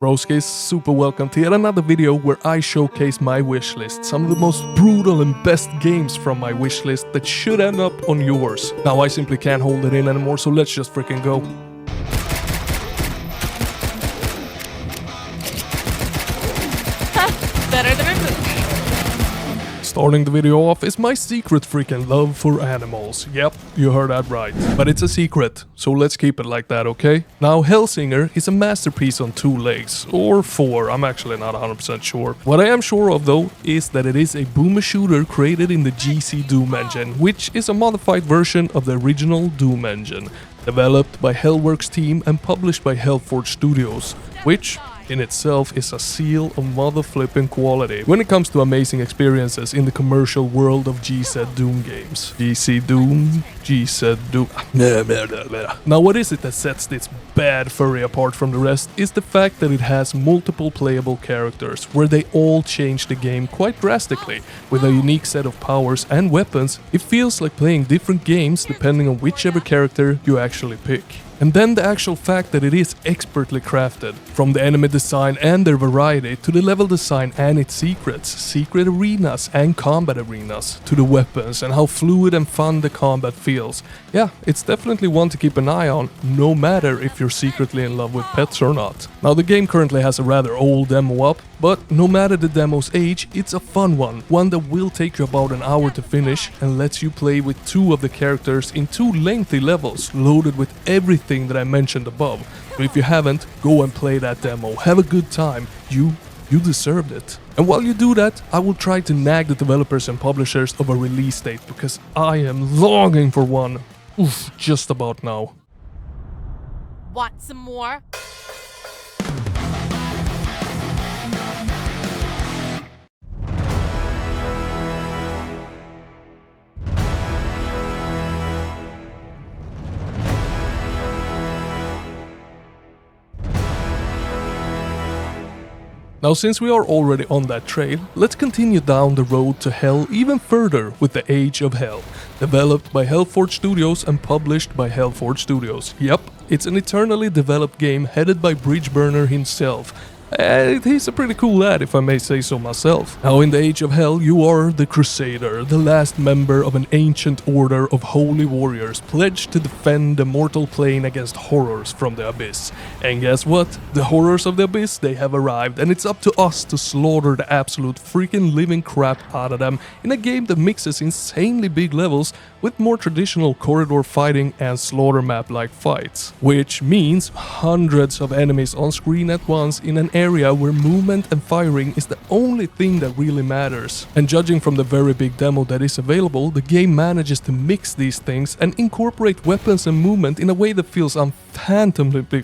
Broskis, super welcome to yet another video where I showcase my wishlist, some of the most brutal and best games from my wishlist that should end up on yours. Now I simply can't hold it in anymore, so let's just freaking go. Better than a movie. Starting the video off is my secret freaking love for animals. Yep, you heard that right. But it's a secret, so let's keep it like that, okay? Now, Hellslinger is a masterpiece on 2 legs, or 4, I'm actually not 100% sure. What I am sure of though, is that it is a boomer shooter created in the GC Doom engine, which is a modified version of the original Doom engine, developed by Hellworks team and published by Hellforge Studios, which in itself is a seal of mother-flipping quality when it comes to amazing experiences in the commercial world of GZ Doom games. GC Doom, GZ Doom... Now what is it that sets this bad furry apart from the rest is the fact that it has multiple playable characters, where they all change the game quite drastically. With a unique set of powers and weapons, it feels like playing different games depending on whichever character you actually pick. And then the actual fact that it is expertly crafted, from the enemy design and their variety, to the level design and its secrets, secret arenas and combat arenas, to the weapons and how fluid and fun the combat feels. Yeah, it's definitely one to keep an eye on, no matter if you're secretly in love with pets or not. Now the game currently has a rather old demo up, but no matter the demo's age, it's a fun one that will take you about an hour to finish and lets you play with 2 of the characters in 2 lengthy levels, loaded with everything that I mentioned above. So if you haven't, go and play that demo, have a good time, you deserved it. And while you do that, I will try to nag the developers and publishers of a release date, because I am longing for one. Oof, just about now. Want some more? Now, since we are already on that trail, let's continue down the road to hell even further with the Age of Hell, developed by Hellforge Studios and published by Hellforge Studios. Yep, it's an eternally developed game headed by Bridgeburner himself. He's a pretty cool lad, if I may say so myself. Now, in the Age of Hell, you are the Crusader, the last member of an ancient order of holy warriors pledged to defend the mortal plane against horrors from the abyss. And guess what? The horrors of the abyss, they have arrived, and it's up to us to slaughter the absolute freaking living crap out of them in a game that mixes insanely big levels with more traditional corridor fighting and slaughter map-like fights. Which means hundreds of enemies on screen at once in an area where movement and firing is the only thing that really matters. And judging from the very big demo that is available, the game manages to mix these things and incorporate weapons and movement in a way that feels unfathomably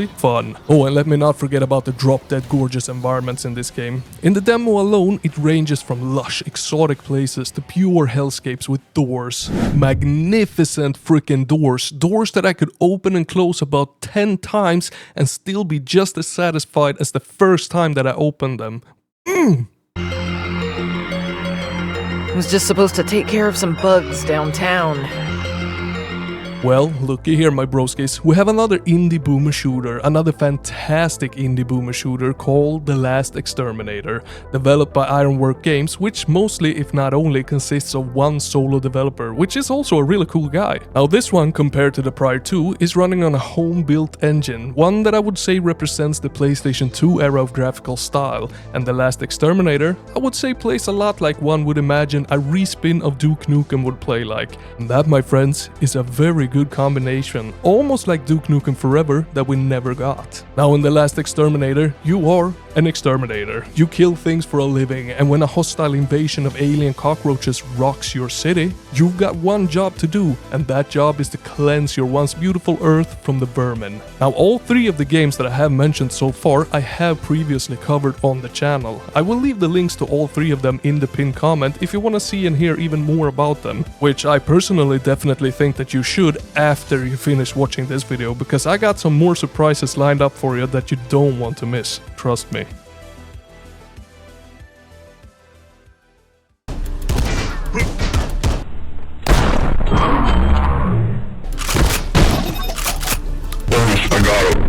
fun. Oh, and let me not forget about the drop-dead gorgeous environments in this game. In the demo alone, it ranges from lush, exotic places to pure hellscapes with doors. Magnificent freaking doors. Doors that I could open and close about 10 times and still be just as satisfied as the first time that I opened them. I was just supposed to take care of some bugs downtown. Well, looky here, my broskis, we have another indie boomer shooter, another fantastic indie boomer shooter called The Last Exterminator, developed by Ironwork Games, which mostly, if not only, consists of one solo developer, which is also a really cool guy. Now this one, compared to the prior 2, is running on a home-built engine, one that I would say represents the PlayStation 2 era of graphical style, and The Last Exterminator, I would say plays a lot like one would imagine a respin of Duke Nukem would play like. And that, my friends, is a very good combination, almost like Duke Nukem Forever that we never got. Now in The Last Exterminator, you are an exterminator. You kill things for a living, and when a hostile invasion of alien cockroaches rocks your city, you've got one job to do, and that job is to cleanse your once beautiful earth from the vermin. Now all 3 of the games that I have mentioned so far I have previously covered on the channel. I will leave the links to all 3 of them in the pinned comment if you want to see and hear even more about them, which I personally definitely think that you should after you finish watching this video, because I got some more surprises lined up for you that you don't want to miss, trust me. I got him.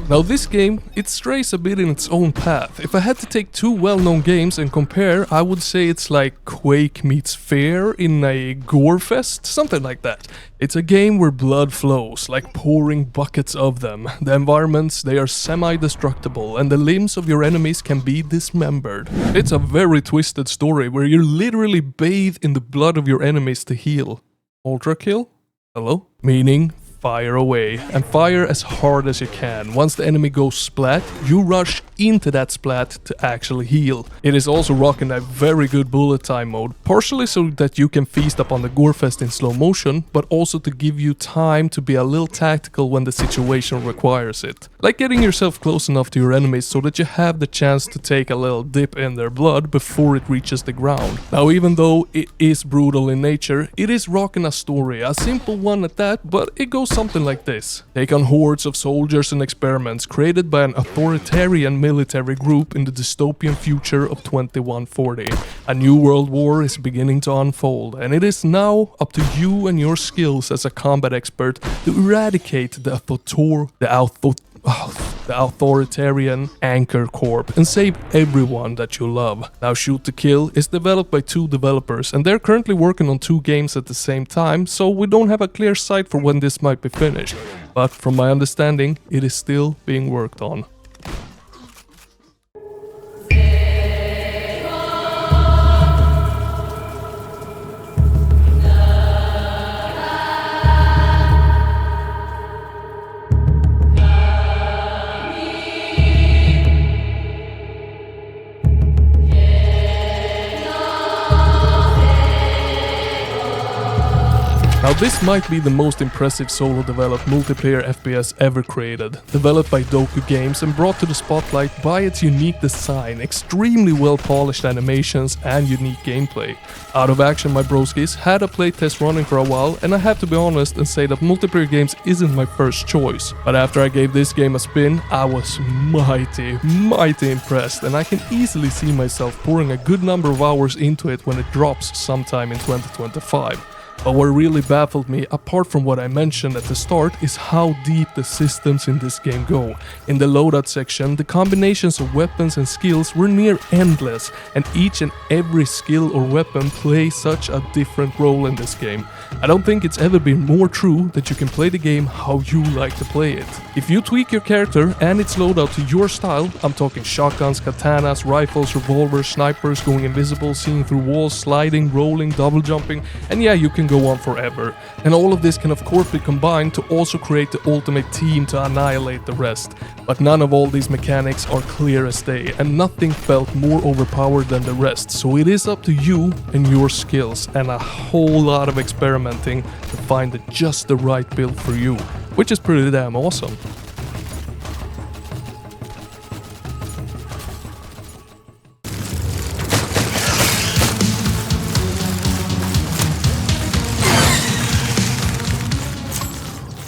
Now this game, it strays a bit in its own path. If I had to take two well-known games and compare, I would say it's like Quake meets Fear in a gore fest, something like that. It's a game where blood flows, like pouring buckets of them. The environments, they are semi-destructible, and the limbs of your enemies can be dismembered. It's a very twisted story where you're literally bathed in the blood of your enemies to heal. Ultra kill? Hello? Meaning fire away, and fire as hard as you can. Once the enemy goes splat, you rush into that splat to actually heal. It is also rocking a very good bullet time mode, partially so that you can feast upon the gorefest in slow motion, but also to give you time to be a little tactical when the situation requires it. Like getting yourself close enough to your enemies so that you have the chance to take a little dip in their blood before it reaches the ground. Now, even though it is brutal in nature, it is rocking a story, a simple one at that, but it goes something like this. Take on hordes of soldiers and experiments created by an authoritarian military group in the dystopian future of 2140. A new world war is beginning to unfold, and it is now up to you and your skills as a combat expert to eradicate the authoritarian Anchor Corp and save everyone that you love. Now Shoot to Kill is developed by two developers, and they're currently working on two games at the same time, so we don't have a clear sight for when this might be finished. But from my understanding, it is still being worked on. Now this might be the most impressive solo-developed multiplayer FPS ever created. Developed by Doku Games and brought to the spotlight by its unique design, extremely well-polished animations and unique gameplay. Out of Action, my broskis had a playtest running for a while, and I have to be honest and say that multiplayer games isn't my first choice. But after I gave this game a spin, I was mighty impressed, and I can easily see myself pouring a good number of hours into it when it drops sometime in 2025. But what really baffled me, apart from what I mentioned at the start, is how deep the systems in this game go. In the loadout section, the combinations of weapons and skills were near endless, and each and every skill or weapon plays such a different role in this game. I don't think it's ever been more true that you can play the game how you like to play it. If you tweak your character and its loadout to your style, I'm talking shotguns, katanas, rifles, revolvers, snipers, going invisible, seeing through walls, sliding, rolling, double jumping, and yeah, you can go on forever. And all of this can of course be combined to also create the ultimate team to annihilate the rest. But none of all these mechanics are clear as day, and nothing felt more overpowered than the rest, so it is up to you and your skills and a whole lot of experimenting to find just the right build for you, which is pretty damn awesome.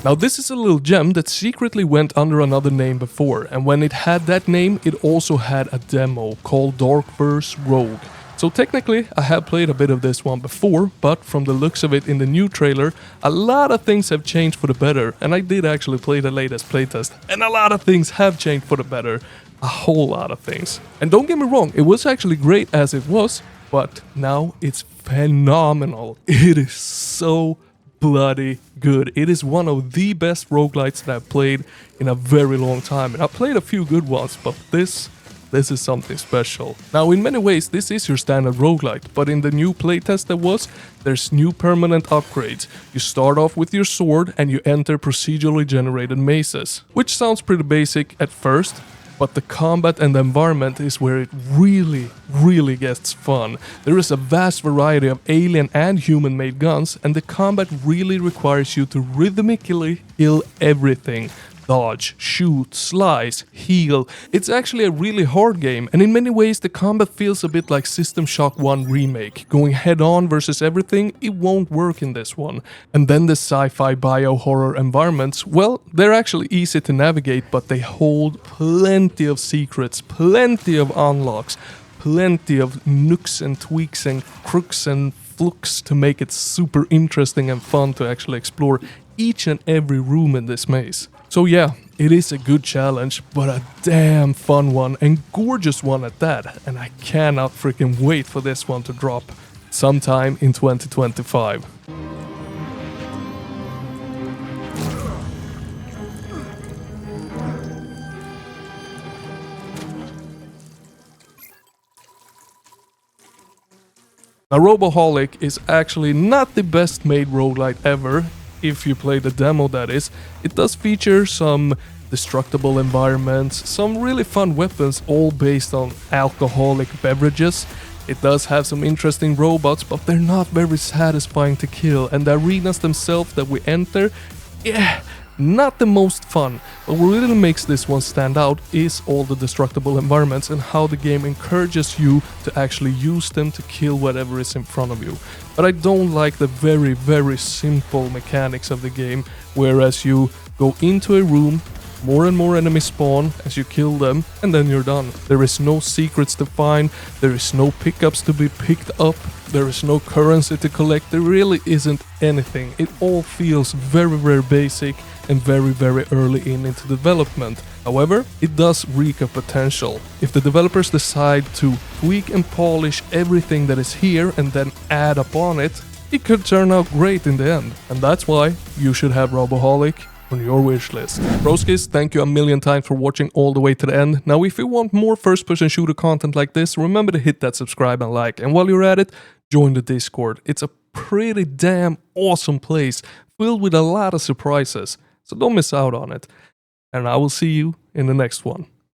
Now this is a little gem that secretly went under another name before, and when it had that name it also had a demo called Darkverse Rogue. So technically I have played a bit of this one before, but from the looks of it in the new trailer, a lot of things have changed for the better, and I did actually play the latest playtest, and a lot of things have changed for the better. A whole lot of things. And don't get me wrong, it was actually great as it was, but now it's phenomenal. It is so bloody good. It is one of the best roguelites that I've played in a very long time, and I've played a few good ones, but this is something special. Now in many ways this is your standard roguelite, but in the new playtest there's new permanent upgrades. You start off with your sword and you enter procedurally generated mazes, which sounds pretty basic at first, but the combat and the environment is where it really gets fun. There is a vast variety of alien and human-made guns, and the combat really requires you to rhythmically kill everything. Dodge, shoot, slice, heal. It's actually a really hard game, and in many ways the combat feels a bit like System Shock 1 Remake. Going head on versus everything, it won't work in this one. And then the sci-fi bio-horror environments, well, they're actually easy to navigate, but they hold plenty of secrets, plenty of unlocks, plenty of nooks and tweaks and crooks and flukes to make it super interesting and fun to actually explore each and every room in this maze. So yeah, It is a good challenge, but a damn fun one and gorgeous one at that, and I cannot freaking wait for this one to drop sometime in 2025. Now, Roboholic is actually not the best made roguelite ever, if you play the demo that is. It does feature some destructible environments, some really fun weapons, all based on alcoholic beverages. It does have some interesting robots, but they're not very satisfying to kill, and the arenas themselves that we enter, yeah, not the most fun. But what really makes this one stand out is all the destructible environments and how the game encourages you to actually use them to kill whatever is in front of you. But I don't like the very, very simple mechanics of the game, whereas you go into a room, more and more enemies spawn as you kill them, and then you're done. There is no secrets to find, there is no pickups to be picked up, there is no currency to collect, there really isn't anything. It all feels very, very basic and very, very early into development. However, it does reek of potential. If the developers decide to tweak and polish everything that is here and then add upon it, it could turn out great in the end. And that's why you should have Roboholic on your wish list. Broskis, thank you a million times for watching all the way to the end. Now, if you want more first-person shooter content like this, remember to hit that subscribe and like. And while you're at it, join the Discord. It's a pretty damn awesome place, filled with a lot of surprises. So don't miss out on it. And I will see you in the next one.